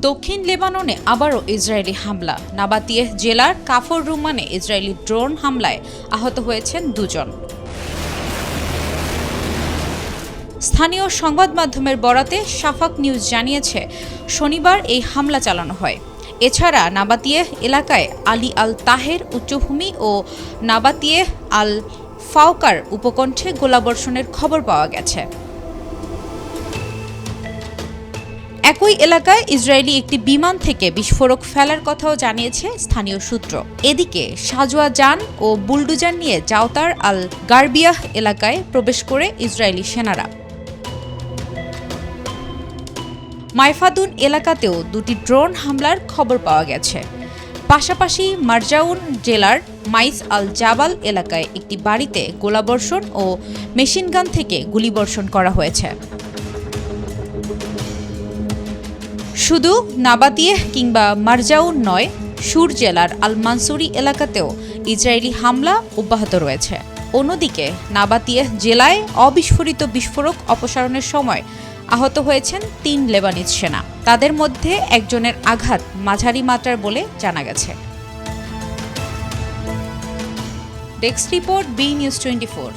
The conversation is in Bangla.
দক্ষিণ লেবাননে আবারও ইসরায়েলি হামলা। নাবাতিয়েহ জেলার কাফর রুমানে ইসরায়েলি ড্রোন হামলায় আহত হয়েছেন 2 জন। স্থানীয় সংবাদ মাধ্যমের বরাতে শাফাক নিউজ জানিয়েছে, শনিবার এই হামলা চালানো হয়। এছাড়া নাবাতিয়েহ এলাকায় আলী আল তাহের উচ্চভূমি ও নাবাতিয়েহ আল ফাওকার উপকণ্ঠে গোলাবর্ষণের খবর পাওয়া গেছে। একই এলাকায় ইসরায়েলি একটি বিমান থেকে বিস্ফোরক ফেলার কথাও জানিয়েছে স্থানীয় সূত্র। এদিকে সাজোয়া যান ও বুলডুজার নিয়ে জাওতার আল গারবিয়াহ এলাকায় প্রবেশ করে ইসরায়েলি সেনারা। মাইফাদুন এলাকাতেও 2টি ড্রোন হামলার খবর পাওয়া গেছে। পাশাপাশি মারজাউন জেলার মাইস আল জাবাল এলাকায় একটি বাড়িতে গোলাবর্ষণ ও মেশিনগান থেকে গুলিবর্ষণ করা হয়েছে। শুধু নাবাতিয়েহ কিংবা মারজাউন নয়, সুর জেলার আল মানসুরি এলাকাতেও ইসরায়েলি হামলা অব্যাহত রয়েছে। অন্যদিকে নাবাতিয়েহ জেলায় অবিস্ফোরিত বিস্ফোরক অপসারণের সময় আহত হয়েছেন 3 লেবানিজ সেনা। তাদের মধ্যে একজনের আঘাত মাঝারি মাত্রার বলে জানা গেছে। Desk report, B news 24।